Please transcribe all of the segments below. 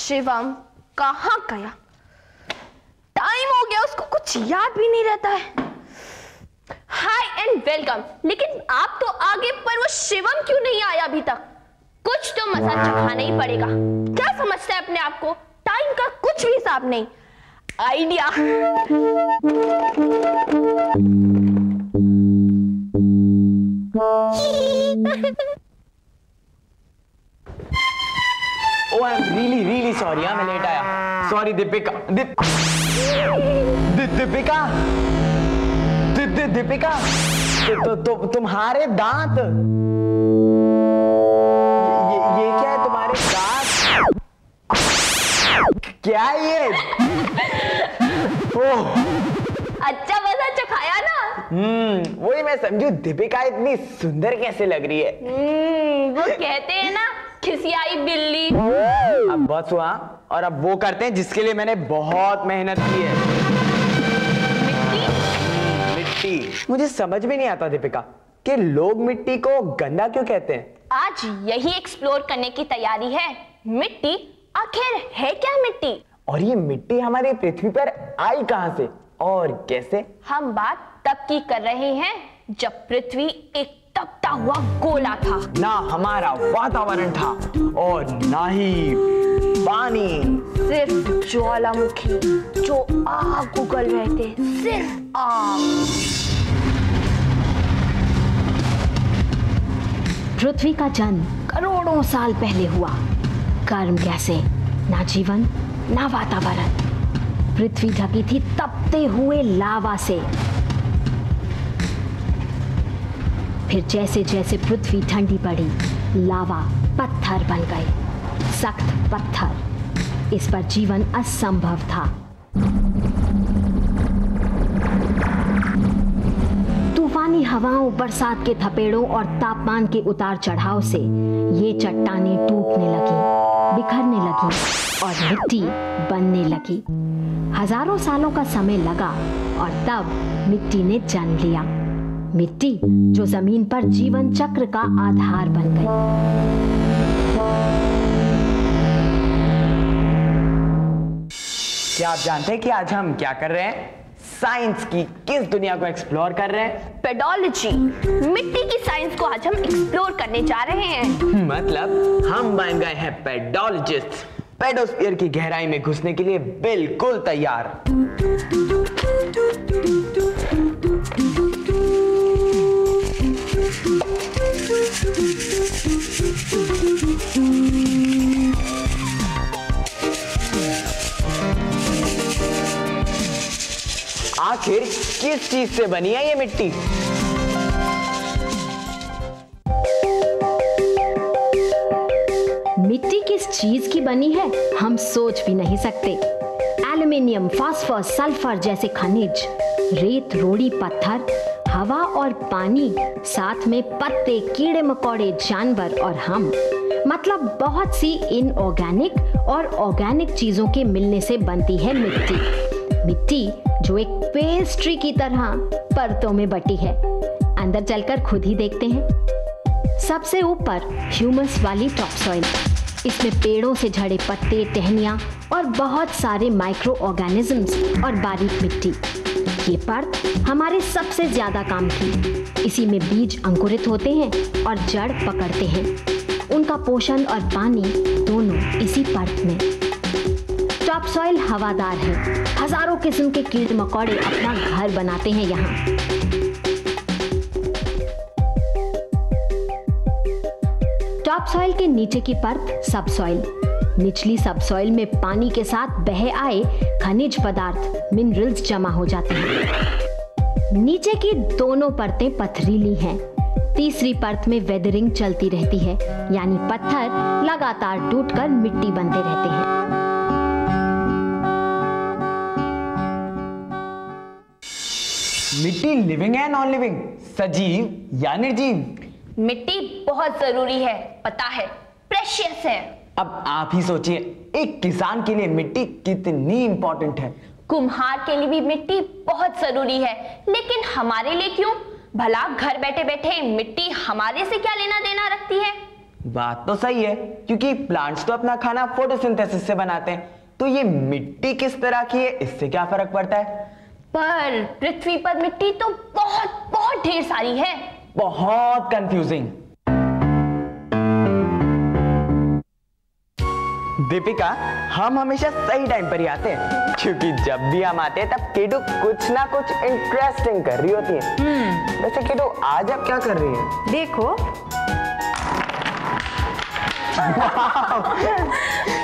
शिवम कहाँ गया? टाइम हो गया, उसको कुछ याद भी नहीं रहता है। हाय एंड वेलकम। लेकिन आप तो आगे, पर वो शिवम क्यों नहीं आया अभी तक? कुछ तो मजा चखाना ही पड़ेगा। क्या समझता है अपने आप को? टाइम का कुछ भी हिसाब नहीं। Idea. Oh, I'm really sorry, मैं लेट आया। Sorry दीपिका। दीपिका, तुम्हारे दांत। ये क्या है तुम्हारे दांत? क्या है ये? ओह, अच्छा मजा चखाया ना? वही मैं समझू, दीपिका इतनी सुंदर कैसे लग रही है? वो कहते हैं ना, खिसियाई बिल्ली। अब बस हुआ, और अब वो करते हैं जिसके लिए मैंने बहुत मेहनत की है। मिट्टी। मुझे समझ में नहीं आता दीपिका कि लोग मिट्टी को गंदा क्यों कहते हैं। आज यही एक्सप्लोर करने की तैयारी है। मिट्टी आखिर है क्या मिट्टी? और ये मिट्टी हमारी पृथ्वी पर आई कहां से और कैसे? हम बात तब की कर रहे हैं जब पृथ्वी एक तपता हुआ गोला था। ना हमारा वातावरण था और ना ही पानी, सिर्फ ज्वालामुखी जो आग उगल रहे थे, सिर्फ आग। पृथ्वी का जन्म करोड़ों साल पहले हुआ। कर्म कैसे? ना जीवन, ना वातावरण। पृथ्वी ढकी थी तपते हुए लावा से। फिर जैसे जैसे पृथ्वी ठंडी पड़ी, लावा पत्थर बन गए, सख्त पत्थर। इस पर जीवन असंभव था। तूफानी हवाओं, बरसात के थपेड़ों और तापमान के उतार चढ़ाव से ये चट्टानें टूटने लगी, बिखरने लगी और मिट्टी बनने लगी। हजारों सालों का समय लगा और तब मिट्टी ने जन्म लिया। मिट्टी जो जमीन पर जीवन चक्र का आधार बन गई। क्या आप जानते हैं कि आज हम क्या कर रहे हैं? साइंस की किस दुनिया को एक्सप्लोर कर रहे हैं? पेडोलॉजी। मिट्टी की साइंस को आज हम एक्सप्लोर करने जा रहे हैं। मतलब हम बन गए हैं पेडोलॉजिस्ट। पेडोस्फीयर की गहराई में घुसने के लिए बिल्कुल तैयार। आखिर किस चीज से बनी है ये मिट्टी? मिट्टी किस चीज की बनी है हम सोच भी नहीं सकते। एल्युमिनियम, फास्फोरस, सल्फर जैसे खनिज, रेत, रोड़ी, पत्थर, हवा और पानी, साथ में पत्ते, कीड़े मकोड़े, जानवर और हम, मतलब बहुत सी इनऑर्गेनिक और ऑर्गेनिक चीजों के मिलने से बनती है मिट्टी। मिट्टी जो एक पेस्ट्री की तरह परतों में बटी है। अंदर चलकर खुद ही देखते हैं। सबसे ऊपर ह्यूमस वाली टॉपसॉइल। इसमें पेड़ों से झड़े पत्ते, टहनियाँ और बहुत सारे माइक्रो ऑर्गेनिजम्स और बारीक मिट्टी। ये परत हमारे सबसे ज्यादा काम की। इसी में बीज अंकुरित होते हैं और जड़ पकड़ते हैं। उनका पोषण और पानी दोनों इसी परत में। टॉपसॉइल हवादार है। हजारों किस्म के कीड़े मकोड़े अपना घर बनाते हैं यहाँ। टॉपसॉइल के नीचे की परत सबसॉइल। निचली सबसॉइल में पानी के साथ बह आए खनिज पदार्थ, मिनरल्स जमा हो जाते हैं। नीचे की दोनों परतें पथरीली हैं। तीसरी परत में वेदरिंग चलती रहती है, यानी पत्थर लगातार टूटकर मिट्टी बनते रहते हैं। मिट्टी लिविंग है नॉन लिविंग, सजीव या निर्जीव? मिट्टी बहुत जरूरी है, पता है, प्रेशियस है। अब आप ही सोचिए, एक किसान के लिए मिट्टी कितनी इंपॉर्टेंट है। कुम्हार के लिए भी मिट्टी बहुत जरूरी है, लेकिन हमारे लिए क्यों? भला घर बैठे बैठे मिट्टी हमारे से क्या लेना देना रखती है? बात तो सही है, क्योंकि प्लांट्स तो अपना खाना फोटोसिंथेसिस से बनाते हैं, तो ये मिट्टी किस तरह की है, इससे क्या फर्क पड़ता है? पर पृथ्वी पर मिट्टी तो बहुत बहुत ढेर सारी है। बहुत कंफ्यूजिंग। दीपिका, हम हमेशा सही टाइम पर ही आते हैं, क्योंकि जब भी हम आते हैं तब केटू कुछ ना कुछ इंटरेस्टिंग कर रही होती है। वैसे केटू, आज आप क्या कर रही हैं? देखो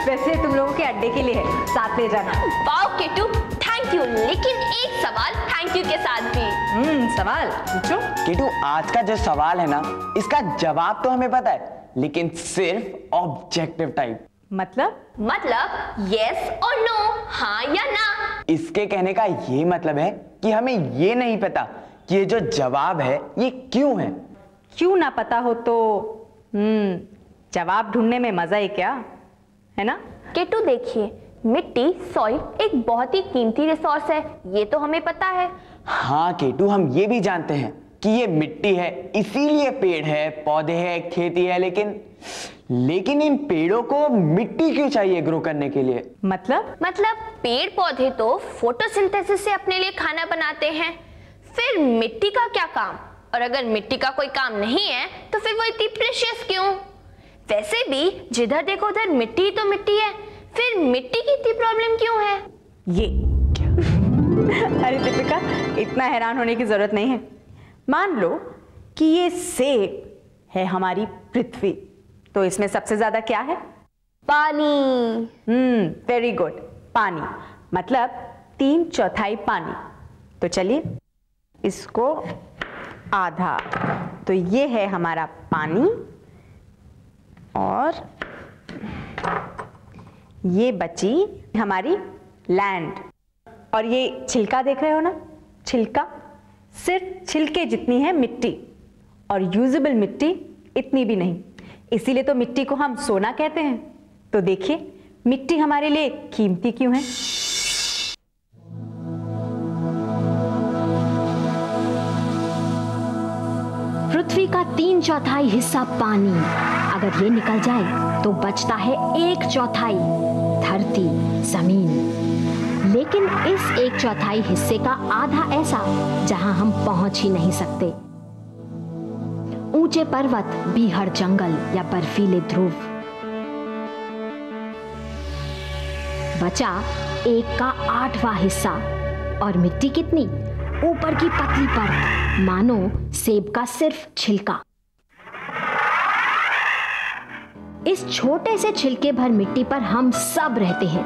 वैसे तुम लोगों के अड्डे के लिए है, साथ ले जाना। Wow K two, thank you. लेकिन एक सवाल थैंक यू के साथ भी। सवाल पूछो। केटू, आज का जो सवाल है ना, इसका जवाब तो हमें पता है, लेकिन सिर्फ ऑब्जेक्टिव टाइप। मतलब यस और नो, हाँ या ना। इसके कहने का ये मतलब है कि हमें ये नहीं पता कि ये जो जवाब है ये क्यों है। क्यों ना पता हो तो जवाब ढूंढने में मजा ही क्या है ना। केटू देखिए, मिट्टी सॉइल एक बहुत ही कीमती रिसोर्स है, ये तो हमें पता है। हाँ केटू, हम ये भी जानते हैं कि ये मिट्टी है, इसीलिए पेड़ है, पौधे हैं, खेती है, लेकिन इन पेड़ों को मिट्टी क्यों चाहिए ग्रो करने के लिए? मतलब पेड़ पौधे तो फोटोसिंथेसिस से अपने लिए खाना बनाते हैं, फिर मिट्टी का क्या काम? और अगर मिट्टी का कोई काम नहीं है तो फिर वो इतनी प्रेशियस क्यों? वैसे भी जिधर देखो उधर मिट्टी तो मिट्टी है, फिर मिट्टी की इतनी प्रॉब्लम क्यों है? ये अरे दीपिका, इतना हैरान होने की जरूरत नहीं है। मान लो कि ये सेब है हमारी पृथ्वी, तो इसमें सबसे ज्यादा क्या है? पानी। वेरी गुड, पानी। मतलब 3/4 पानी। तो चलिए इसको आधा, तो ये है हमारा पानी, और ये बची हमारी लैंड। और ये छिलका देख रहे हो ना, छिलका, सिर्फ छिलके जितनी है मिट्टी, और यूजेबल मिट्टी इतनी भी नहीं। इसीलिए तो मिट्टी को हम सोना कहते हैं। तो देखिए मिट्टी हमारे लिए कीमती क्यों है। पृथ्वी का 3/4 हिस्सा पानी, अगर ये निकल जाए तो बचता है 1/4 धरती, जमीन। लेकिन इस 1/4 हिस्से का आधा ऐसा जहां हम पहुंच ही नहीं सकते। ऊंचे पर्वत, बीहड़ जंगल या बर्फीले ध्रुव। बचा 1 का 8वां हिस्सा, और मिट्टी कितनी? ऊपर की पतली परत, मानो सेब का सिर्फ छिलका। इस छोटे से छिलके भर मिट्टी पर हम सब रहते हैं,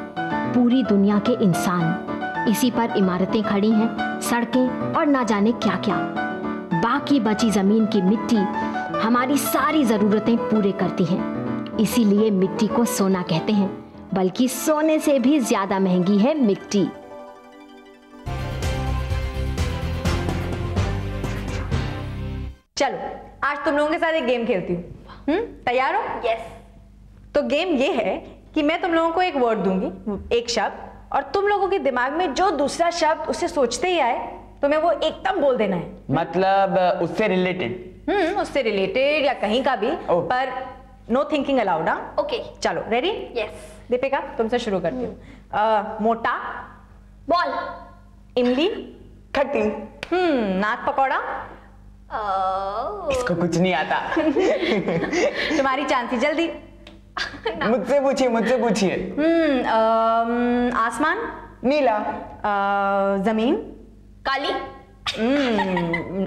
पूरी दुनिया के इंसान। इसी पर इमारतें खड़ी हैं, सड़कें और ना जाने क्या क्या। बाकी बची जमीन की मिट्टी हमारी सारी जरूरतें पूरे करती हैं। इसीलिए मिट्टी को सोना कहते हैं, बल्कि सोने से भी ज्यादा महंगी है मिट्टी। चलो आज तुम लोगों के साथ एक गेम खेलती हूँ। तैयार हो? यस। तो गेम ये है कि मैं तुम लोगों को एक वर्ड दूंगी, एक शब्द, और तुम लोगों के दिमाग में जो दूसरा शब्द उससे सोचते ही आए तो मैं वो एकदम बोल देना है। मतलब उससे रिलेटेड? उससे रिलेटेड या कहीं का भी, पर नो थिंकिंग अलाउड। ओके चलो, रेडी? यस। दीपिका तुमसे शुरू करती हूँ। मोटा, बॉल, इमली, खट्टी, नाक पकौड़ा। इसको कुछ नहीं आता। तुम्हारी चांसी, जल्दी। मुझसे पूछिए। आसमान, नीला, जमीन, काली,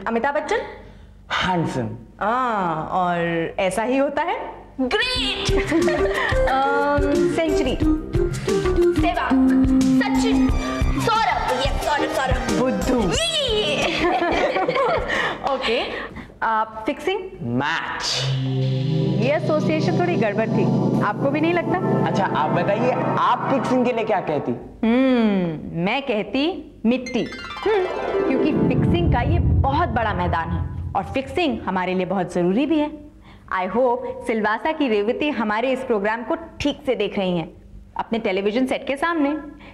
अमिताभ बच्चन, हैंडसम। और ऐसा ही होता है। Great. Century, Sehwag, Sachin, Saurav. Yes, Saurav. बुद्धू। Okay, fixing, match. ये एसोसिएशन थोड़ी गड़बड़ थी, आपको भी नहीं लगता? अच्छा आप बताइए, आप फिक्सिंग के लिए क्या कहती? मैं कहती मिट्टी, क्योंकि फिक्सिंग का ये बहुत बड़ा मैदान है और फिक्सिंग हमारे लिए बहुत जरूरी भी है। आई होप सिलवासा की रेवती हमारे इस प्रोग्राम को ठीक से देख रही हैं अपने टेलीविजन सेट के सामने,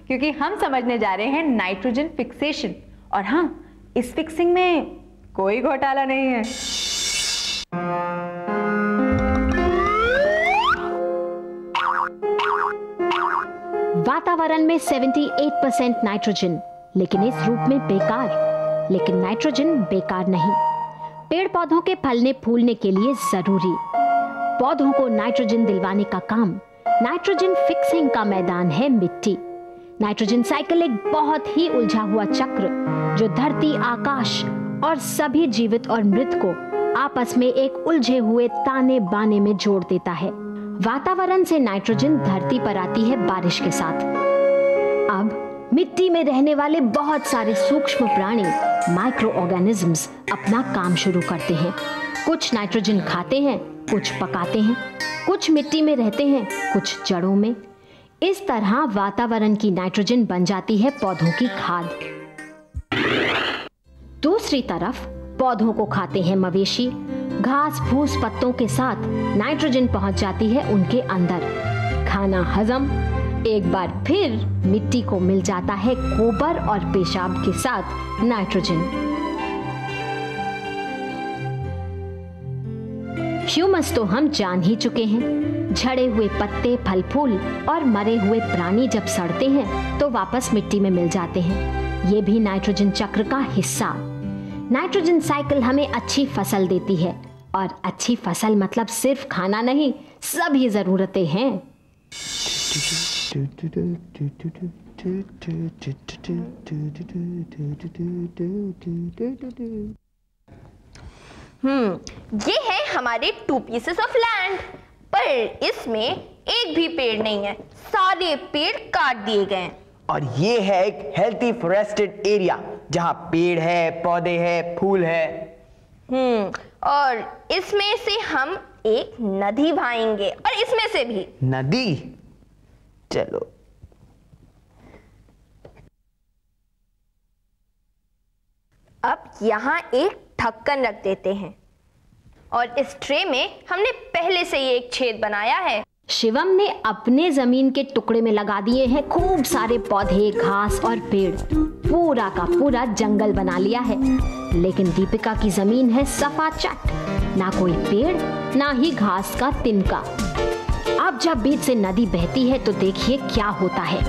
क्योंकि हम समझने जा रहे हैं नाइट्रोजन फिक्सेशन। और हाँ, इस फिक्सिंग में कोई घोटाला नहीं है। वातावरण में 78% नाइट्रोजन, लेकिन इस रूप में बेकार। लेकिन नाइट्रोजन बेकार नहीं, पेड़ पौधों के फलने फूलने के लिए जरूरी। पौधों को नाइट्रोजन दिलवाने का काम नाइट्रोजन फिक्सिंग का मैदान है मिट्टी। नाइट्रोजन साइकिल एक बहुत ही उलझा हुआ चक्र जो धरती, आकाश और सभी जीवित और मृत को आपस में एक उलझे हुए ताने बाने में जोड़ देता है। वातावरण से नाइट्रोजन धरती पर आती है बारिश के साथ। अब मिट्टी में रहने वाले बहुत सारे सूक्ष्म प्राणी, माइक्रो ऑर्गेनिजम्स अपना काम शुरू करते हैं। कुछ नाइट्रोजन खाते हैं, कुछ पकाते हैं, कुछ मिट्टी में रहते हैं, कुछ जड़ों में। इस तरह वातावरण की नाइट्रोजन बन जाती है पौधों की खाद। दूसरी तरफ पौधों को खाते हैं मवेशी। घास फूस पत्तों के साथ नाइट्रोजन पहुंच जाती है उनके अंदर। खाना हजम, एक बार फिर मिट्टी को मिल जाता है गोबर और पेशाब के साथ नाइट्रोजन। ह्यूमस तो हम जान ही चुके हैं। झड़े हुए पत्ते, फल फूल और मरे हुए प्राणी जब सड़ते हैं तो वापस मिट्टी में मिल जाते हैं। ये भी नाइट्रोजन चक्र का हिस्सा। नाइट्रोजन साइकिल हमें अच्छी फसल देती है, और अच्छी फसल मतलब सिर्फ खाना नहीं, सभी जरूरतें हैं। ये है हमारे 2 पीसेस ऑफ लैंड, पर इसमें एक भी पेड़ नहीं है, सारे पेड़ काट दिए गए हैं। और ये है एक हेल्थी फॉरेस्टेड एरिया जहां पेड़ है, पौधे है, फूल है। और इसमें से हम एक नदी बहाएंगे, और इसमें से भी नदी। चलो अब यहाँ एक ढक्कन रख देते हैं, और इस ट्रे में हमने पहले से ही एक छेद बनाया है। शिवम ने अपने जमीन के टुकड़े में लगा दिए हैं खूब सारे पौधे, घास और पेड़। पूरा का पूरा जंगल बना लिया है। लेकिन दीपिका की जमीन है सफा चट, ना कोई पेड़, ना ही घास का तिनका। अब जब बीच से नदी बहती है तो देखिए क्या होता है।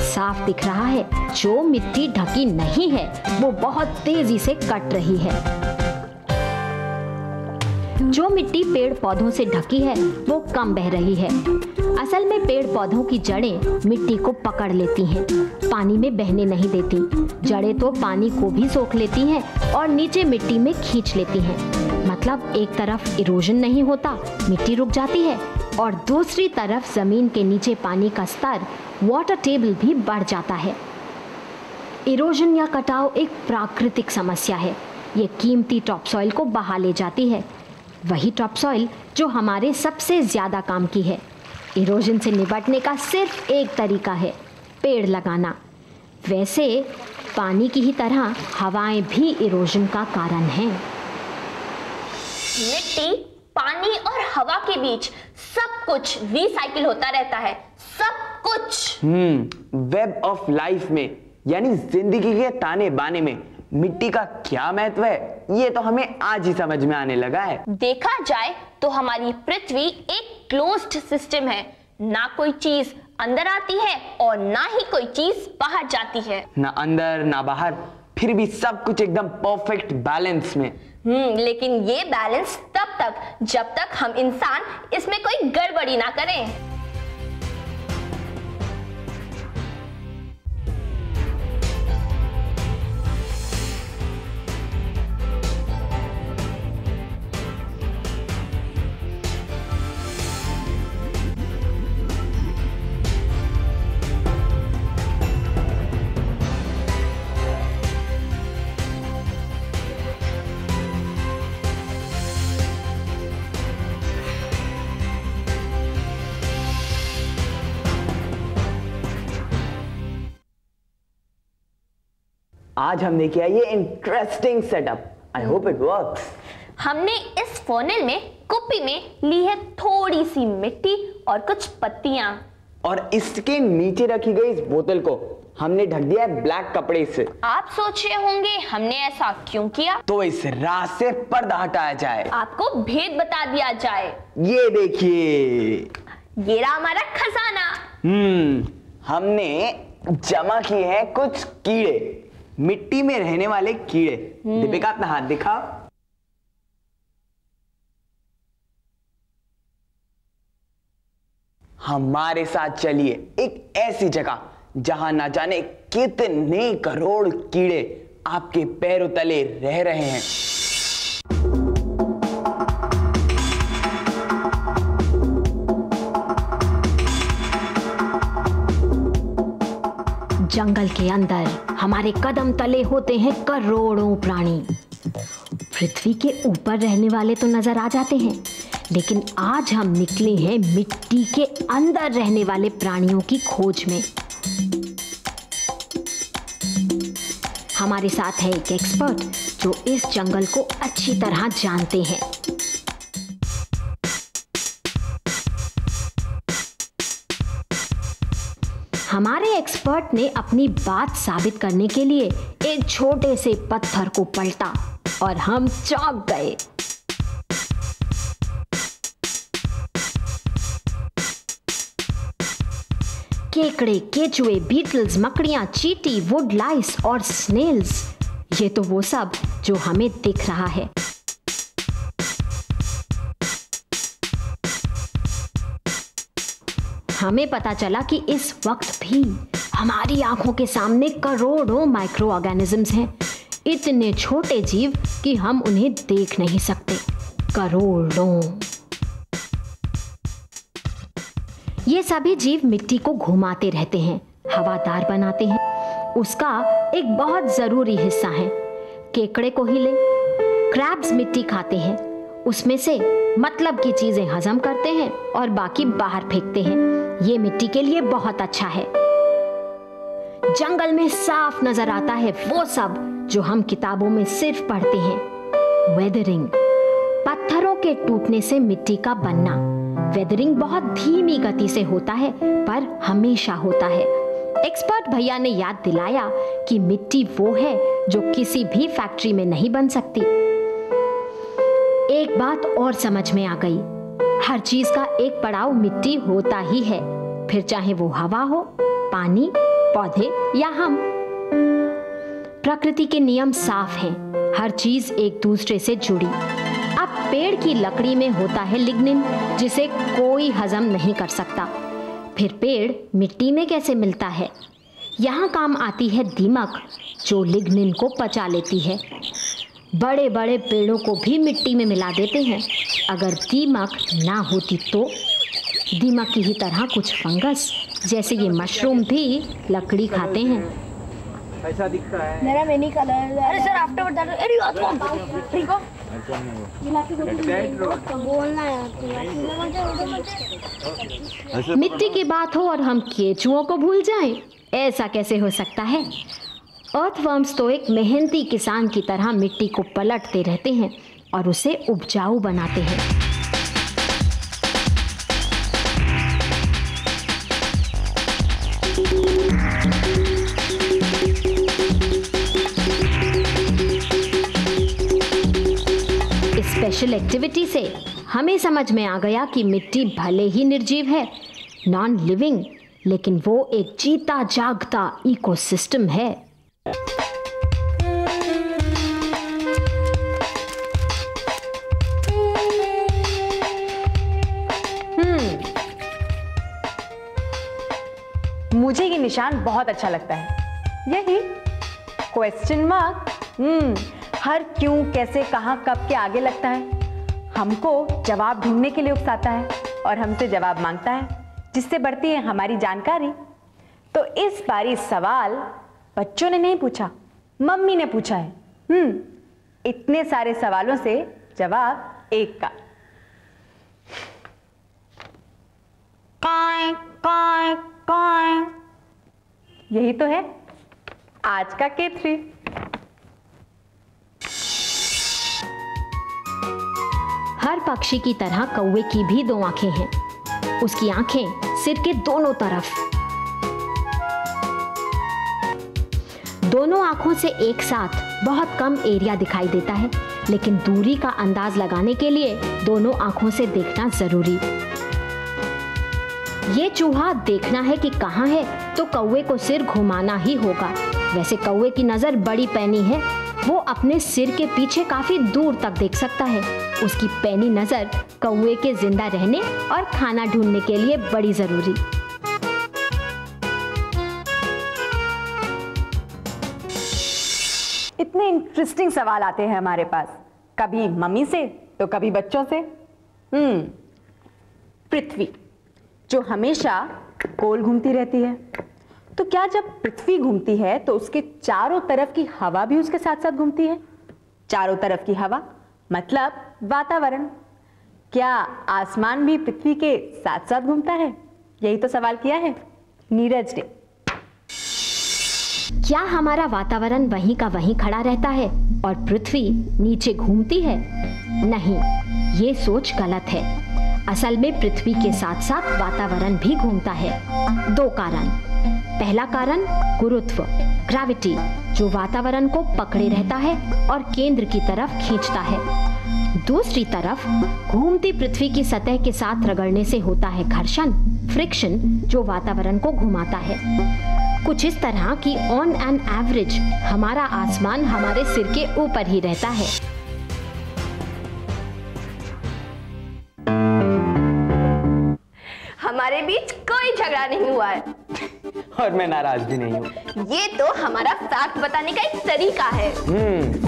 साफ दिख रहा है, जो मिट्टी ढकी नहीं है वो बहुत तेजी से कट रही है। जो मिट्टी पेड़ पौधों से ढकी है वो कम बह रही है। असल में पेड़ पौधों की जड़ें मिट्टी को पकड़ लेती हैं, पानी में बहने नहीं देती। जड़ें तो पानी को भी सोख लेती हैं और नीचे मिट्टी में खींच लेती हैं। मतलब एक तरफ इरोजन नहीं होता, मिट्टी रुक जाती है, और दूसरी तरफ जमीन के नीचे पानी का स्तर, वाटर टेबल भी बढ़ जाता है। इरोजन या कटाव एक प्राकृतिक समस्या है। ये कीमती टॉपसॉइल को बहा ले जाती है, वही टॉपसॉइल जो हमारे सबसे ज्यादा काम की है। इरोजन से निपटने का सिर्फ एक तरीका है, पेड़ लगाना। वैसे पानी की ही तरह हवाएं भी इरोजन का कारण हैं। मिट्टी, पानी और हवा के बीच सब कुछ रिसाइकिल होता रहता है, सब कुछ। वेब ऑफ लाइफ में, यानी जिंदगी के ताने बाने में मिट्टी का क्या महत्व है, ये तो हमें आज ही समझ में आने लगा है। देखा जाए तो हमारी पृथ्वी एक क्लोज्ड सिस्टम है। ना कोई चीज अंदर आती है और ना ही कोई चीज बाहर जाती है। ना अंदर ना बाहर, फिर भी सब कुछ एकदम परफेक्ट बैलेंस में। लेकिन ये बैलेंस तब तक जब तक हम इंसान इसमें कोई गड़बड़ी ना करें। आज हमने किया ये interesting setup. I hope it works. हमने इस फॉनेल में कुप्पी में ली है थोड़ी सी मिट्टी और कुछ पत्तियां, और इसके नीचे रखी गई इस बोतल को हमने ढक दिया है ब्लैक कपड़े से। आप सोच रहे होंगे हमने ऐसा क्यों किया? तो इस राज से पर्दा हटाया जाए, आपको भेद बता दिया जाए। ये देखिए, ये रहा हमारा खजाना। हमने जमा किए हैं कुछ कीड़े, मिट्टी में रहने वाले कीड़े। दीपिका अपना हाथ दिखाओ। हमारे साथ चलिए एक ऐसी जगह जहां ना जाने कितने करोड़ कीड़े आपके पैरों तले रह रहे हैं। जंगल के अंदर हमारे कदम तले होते हैं करोड़ों प्राणी। पृथ्वी के ऊपर रहने वाले तो नजर आ जाते हैं, लेकिन आज हम निकले हैं मिट्टी के अंदर रहने वाले प्राणियों की खोज में। हमारे साथ है एक एक्सपर्ट जो इस जंगल को अच्छी तरह जानते हैं। हमारे एक्सपर्ट ने अपनी बात साबित करने के लिए एक छोटे से पत्थर को पलटा और हम चौंक गए। केकड़े, केचुए, बीटल्स, मकड़ियां, चींटी, वुड लाइस और स्नेल्स, ये तो वो सब जो हमें दिख रहा है। हमें पता चला कि इस वक्त भी हमारी आंखों के सामने करोड़ों माइक्रो ऑर्गेनिजम्स हैं, इतने छोटे जीव कि हम उन्हें देख नहीं सकते। करोड़ों। ये सभी जीव मिट्टी को घुमाते रहते हैं, हवादार बनाते हैं। उसका एक बहुत जरूरी हिस्सा है। केकड़े को ही ले, क्रैब्स मिट्टी खाते हैं, उसमें से मतलब की चीजें हजम करते हैं और बाकी बाहर फेंकते हैं। ये मिट्टी के लिए बहुत अच्छा है। जंगल में साफ नजर आता है वो सब जो हम किताबों में सिर्फ पढ़ते हैं। वेदरिंग, पत्थरों के टूटने से मिट्टी का बनना। वेदरिंग बहुत धीमी गति से होता है पर हमेशा होता है। एक्सपर्ट भैया ने याद दिलाया कि मिट्टी वो है जो किसी भी फैक्ट्री में नहीं बन सकती। एक बात और समझ में आ गई, हर चीज का एक पड़ाव मिट्टी होता ही है, फिर चाहे वो हवा हो, पानी, पौधे या हम। प्रकृति के नियम साफ हैं, हर चीज एक दूसरे से जुड़ी। अब पेड़ की लकड़ी में होता है लिग्निन, जिसे कोई हजम नहीं कर सकता। फिर पेड़ मिट्टी में कैसे मिलता है? यहाँ काम आती है दीमक, जो लिग्निन को पचा लेती है। बड़े बड़े पेड़ों को भी मिट्टी में मिला देते हैं। अगर दीमक ना होती तो दीमक की ही तरह कुछ फंगस जैसे ये मशरूम भी लकड़ी खाते हैं। ऐसा दिखता है। मेरा मैनी कलर। अरे सर आफ्टरवर्ड दैट अरे यार ठीक हो बोलना है। मिट्टी की बात हो और हम केचुओं को भूल जाएं, ऐसा कैसे हो सकता है? अर्थवर्म्स तो एक मेहनती किसान की तरह मिट्टी को पलटते रहते हैं और उसे उपजाऊ बनाते हैं। इस स्पेशल एक्टिविटी से हमें समझ में आ गया कि मिट्टी भले ही निर्जीव है, नॉन लिविंग, लेकिन वो एक जीता जागता इकोसिस्टम है। मुझे ये निशान बहुत अच्छा लगता है, यही क्वेश्चन मार्क। हर क्यों, कैसे, कहां, कब के आगे लगता है, हमको जवाब ढूंढने के लिए उकसाता है और हमसे जवाब मांगता है, जिससे बढ़ती है हमारी जानकारी। तो इस बारी सवाल बच्चों ने नहीं पूछा, मम्मी ने पूछा है। इतने सारे सवालों से जवाब एक का। काय काय काय, यही तो है आज का K3। हर पक्षी की तरह कौवे की भी दो आंखें हैं। उसकी आंखें सिर के दोनों तरफ। दोनों आंखों से एक साथ बहुत कम एरिया दिखाई देता है, लेकिन दूरी का अंदाज लगाने के लिए दोनों आंखों से देखना जरूरी। ये चूहा देखना है कि कहाँ है तो कौवे को सिर घुमाना ही होगा। वैसे कौवे की नजर बड़ी पैनी है, वो अपने सिर के पीछे काफी दूर तक देख सकता है। उसकी पैनी नजर कौवे के जिंदा रहने और खाना ढूंढने के लिए बड़ी जरूरी। इतने इंटरेस्टिंग सवाल आते हैं हमारे पास, कभी मम्मी से तो कभी बच्चों से। पृथ्वी जो हमेशा गोल घूमती रहती है, तो क्या जब पृथ्वी घूमती है तो उसके चारों तरफ की हवा भी उसके साथ साथ घूमती है? चारों तरफ की हवा मतलब वातावरण। क्या आसमान भी पृथ्वी के साथ साथ घूमता है? यही तो सवाल किया है नीरज ने। क्या हमारा वातावरण वहीं का वहीं खड़ा रहता है और पृथ्वी नीचे घूमती है? नहीं, ये सोच गलत है। असल में पृथ्वी के साथ साथ वातावरण भी घूमता है। दो कारण। पहला कारण गुरुत्व, ग्रेविटी, जो वातावरण को पकड़े रहता है और केंद्र की तरफ खींचता है। दूसरी तरफ घूमती पृथ्वी की सतह के साथ रगड़ने से होता है घर्षण, फ्रिक्शन, जो वातावरण को घुमाता है। कुछ इस तरह कि ऑन एन एवरेज हमारा आसमान हमारे सिर के ऊपर ही रहता है। हमारे बीच कोई झगड़ा नहीं हुआ है और मैं नाराज भी नहीं हूँ। ये तो हमारा फैक्ट बताने का एक तरीका है।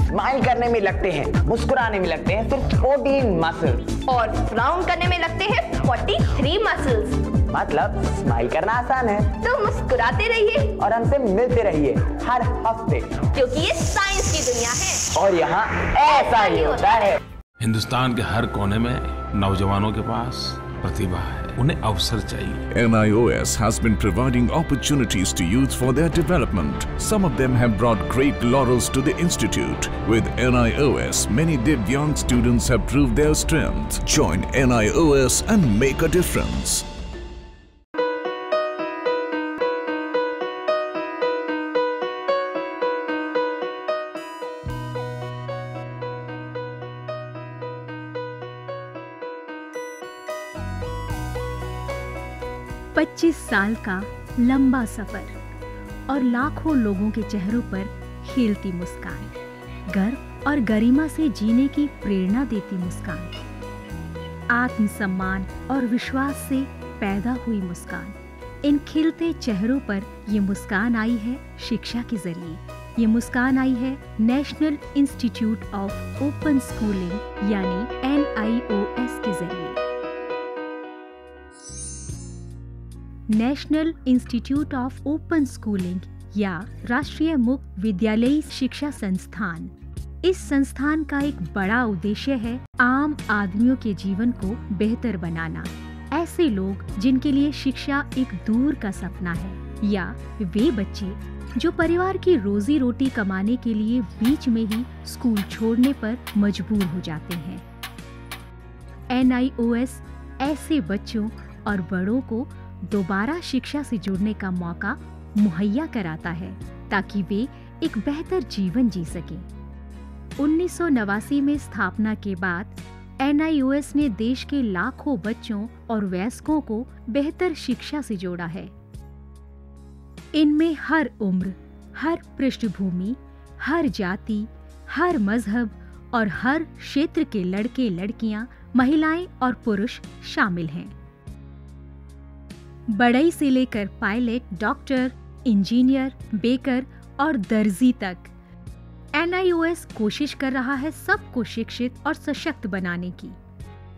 स्माइल करने में लगते हैं, मुस्कुराने में लगते हैं सिर्फ 14 मसल्स और फ्राउन करने में लगते हैं 43 मसल्स। मतलब स्माइल करना आसान है, तो मुस्कुराते रहिए और हमसे मिलते रहिए हर हफ्ते, क्योंकि ये साइंस की दुनिया है और यहाँ ऐसा ही होता है। हिंदुस्तान के हर कोने में नौजवानों के पास प्रतिभा है, उन्हें अवसर चाहिए। NIOS has been providing opportunities to youth for their development. Some of them have brought great laurels to the institute. With NIOS, many Divyang students have proved their strength. Join NIOS and make a difference. पच्चीस साल का लंबा सफर और लाखों लोगों के चेहरों पर खिलती मुस्कान, गर्व और गरिमा से जीने की प्रेरणा देती मुस्कान, आत्मसम्मान और विश्वास से पैदा हुई मुस्कान। इन खिलते चेहरों पर ये मुस्कान आई है शिक्षा के जरिए। ये मुस्कान आई है national institute of open schooling यानी NIOS के जरिए। National institute of open schooling या राष्ट्रीय मुक्त विद्यालयी शिक्षा संस्थान, इस संस्थान का एक बड़ा उद्देश्य है आम आदमियों के जीवन को बेहतर बनाना। ऐसे लोग जिनके लिए शिक्षा एक दूर का सपना है, या वे बच्चे जो परिवार की रोजी रोटी कमाने के लिए बीच में ही स्कूल छोड़ने पर मजबूर हो जाते हैं। NIOS ऐसे बच्चों और बड़ों को दोबारा शिक्षा से जुड़ने का मौका मुहैया कराता है ताकि वे एक बेहतर जीवन जी सकें। 1989 में स्थापना के बाद NIOS ने देश के लाखों बच्चों और वयस्कों को बेहतर शिक्षा से जोड़ा है। इनमें हर उम्र, हर पृष्ठभूमि, हर जाति, हर मजहब और हर क्षेत्र के लड़के लड़कियां, महिलाएं और पुरुष शामिल हैं। बढ़ई से लेकर पायलट, डॉक्टर, इंजीनियर, बेकर और दर्जी तक NIOS कोशिश कर रहा है सबको शिक्षित और सशक्त बनाने की,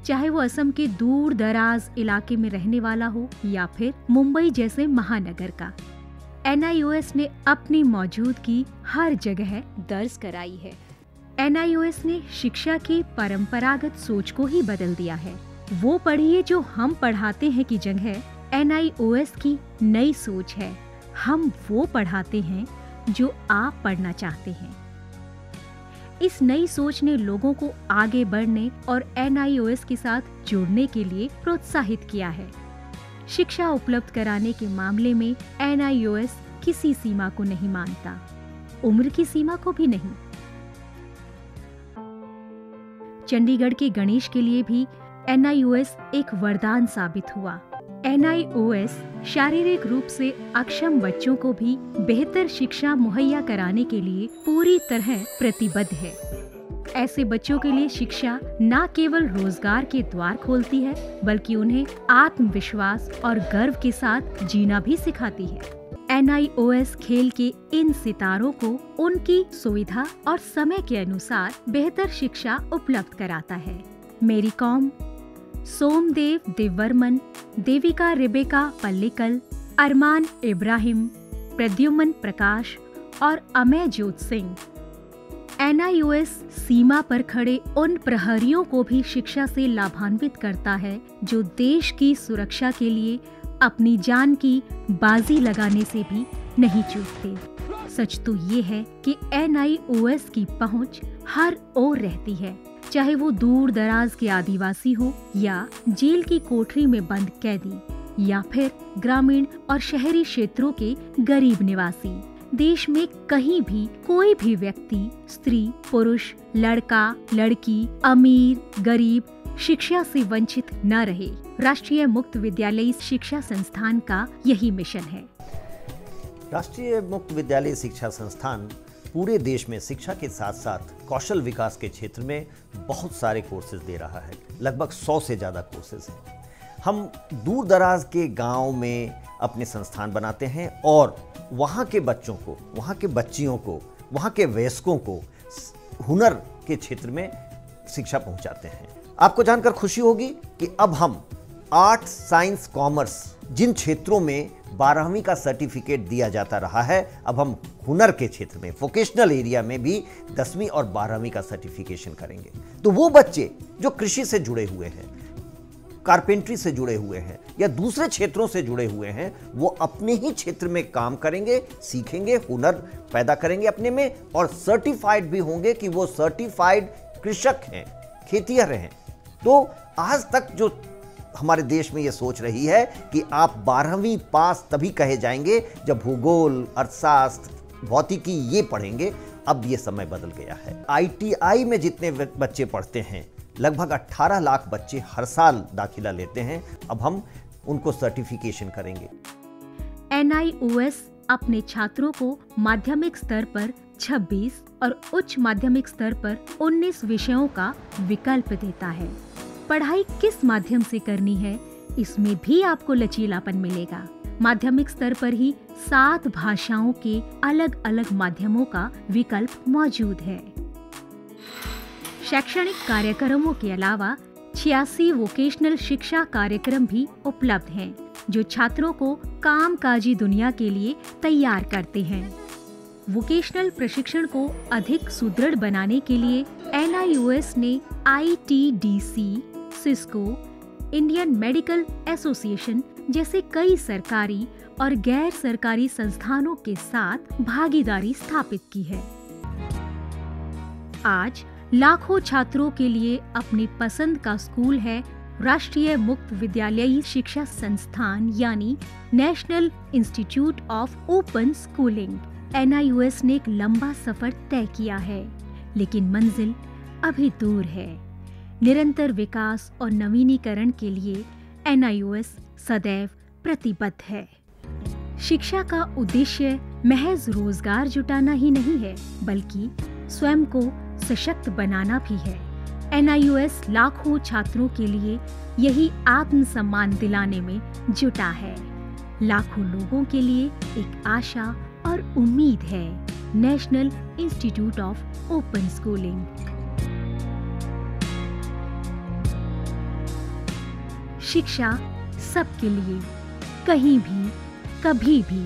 चाहे वो असम के दूर दराज इलाके में रहने वाला हो या फिर मुंबई जैसे महानगर का। NIOS ने अपनी मौजूदगी हर जगह दर्ज कराई है। NIOS ने शिक्षा की परंपरागत सोच को ही बदल दिया है। वो पढ़िए जो हम पढ़ाते हैं की जगह NIOS की नई सोच है, हम वो पढ़ाते हैं जो आप पढ़ना चाहते हैं। इस नई सोच ने लोगों को आगे बढ़ने और NIOS के साथ जुड़ने के लिए प्रोत्साहित किया है। शिक्षा उपलब्ध कराने के मामले में NIOS किसी सीमा को नहीं मानता, उम्र की सीमा को भी नहीं। चंडीगढ़ के गणेश के लिए भी NIOS एक वरदान साबित हुआ। NIOS शारीरिक रूप से अक्षम बच्चों को भी बेहतर शिक्षा मुहैया कराने के लिए पूरी तरह प्रतिबद्ध है। ऐसे बच्चों के लिए शिक्षा न केवल रोजगार के द्वार खोलती है, बल्कि उन्हें आत्मविश्वास और गर्व के साथ जीना भी सिखाती है। NIOS खेल के इन सितारों को उनकी सुविधा और समय के अनुसार बेहतर शिक्षा उपलब्ध कराता है। मेरी कॉम, सोमदेव देववर्मन, देविका रेबेका पल्लिकल, अरमान इब्राहिम, प्रद्युमन प्रकाश और अमय जोत सिंह। NIOS सीमा पर खड़े उन प्रहरियों को भी शिक्षा से लाभान्वित करता है जो देश की सुरक्षा के लिए अपनी जान की बाजी लगाने से भी नहीं चूकते। सच तो ये है कि NIOS की पहुंच हर ओर रहती है, चाहे वो दूर दराज के आदिवासी हो या जेल की कोठरी में बंद कैदी या फिर ग्रामीण और शहरी क्षेत्रों के गरीब निवासी। देश में कहीं भी कोई भी व्यक्ति, स्त्री, पुरुष, लड़का, लड़की, अमीर, गरीब शिक्षा से वंचित न रहे। राष्ट्रीय मुक्त विद्यालयी शिक्षा संस्थान का यही मिशन है। राष्ट्रीय मुक्त विद्यालयी शिक्षा संस्थान पूरे देश में शिक्षा के साथ साथ कौशल विकास के क्षेत्र में बहुत सारे कोर्सेज दे रहा है। लगभग 100 से ज़्यादा कोर्सेज हैं। हम दूर दराज के गांव में अपने संस्थान बनाते हैं और वहाँ के बच्चों को, वहाँ के बच्चियों को, वहाँ के वयस्कों को हुनर के क्षेत्र में शिक्षा पहुँचाते हैं। आपको जानकर खुशी होगी कि अब हम आर्ट, साइंस, कॉमर्स जिन क्षेत्रों में 12वीं का सर्टिफिकेट दिया जाता रहा है, अब हम हुनर के क्षेत्र में, वोकेशनल एरिया में भी 10वीं और 12वीं का सर्टिफिकेशन करेंगे। तो वो बच्चे जो कृषि से जुड़े हुए हैं, कारपेंट्री से जुड़े हुए हैं या दूसरे क्षेत्रों से जुड़े हुए हैं, वो अपने ही क्षेत्र में काम करेंगे, सीखेंगे, हुनर पैदा करेंगे अपने में और सर्टिफाइड भी होंगे कि वो सर्टिफाइड कृषक हैं, खेतिहर हैं। तो आज तक जो हमारे देश में ये सोच रही है कि आप 12वीं पास तभी कहे जाएंगे जब भूगोल, अर्थशास्त्र, भौतिकी ये पढ़ेंगे, अब ये समय बदल गया है। ITI में जितने बच्चे पढ़ते हैं, लगभग 18 लाख बच्चे हर साल दाखिला लेते हैं। अब हम उनको सर्टिफिकेशन करेंगे। NIOS अपने छात्रों को माध्यमिक स्तर पर 26 और उच्च माध्यमिक स्तर पर 19 विषयों का विकल्प देता है। पढ़ाई किस माध्यम से करनी है, इसमें भी आपको लचीलापन मिलेगा। माध्यमिक स्तर पर ही 7 भाषाओं के अलग अलग माध्यमों का विकल्प मौजूद है। शैक्षणिक कार्यक्रमों के अलावा 86 वोकेशनल शिक्षा कार्यक्रम भी उपलब्ध हैं, जो छात्रों को कामकाजी दुनिया के लिए तैयार करते हैं। वोकेशनल प्रशिक्षण को अधिक सुदृढ़ बनाने के लिए NIOS ने ITDC, Cisco, Indian medical association जैसे कई सरकारी और गैर सरकारी संस्थानों के साथ भागीदारी स्थापित की है। आज लाखों छात्रों के लिए अपनी पसंद का स्कूल है राष्ट्रीय मुक्त विद्यालयी शिक्षा संस्थान यानी national institute of open schooling. NIOS ने एक लंबा सफर तय किया है, लेकिन मंजिल अभी दूर है। निरंतर विकास और नवीनीकरण के लिए NIOS सदैव प्रतिबद्ध है। शिक्षा का उद्देश्य महज रोजगार जुटाना ही नहीं है, बल्कि स्वयं को सशक्त बनाना भी है। NIOS लाखों छात्रों के लिए यही आत्मसम्मान दिलाने में जुटा है। लाखों लोगों के लिए एक आशा और उम्मीद है। National institute of open schooling. शिक्षा सबके लिए, कहीं भी, कभी भी।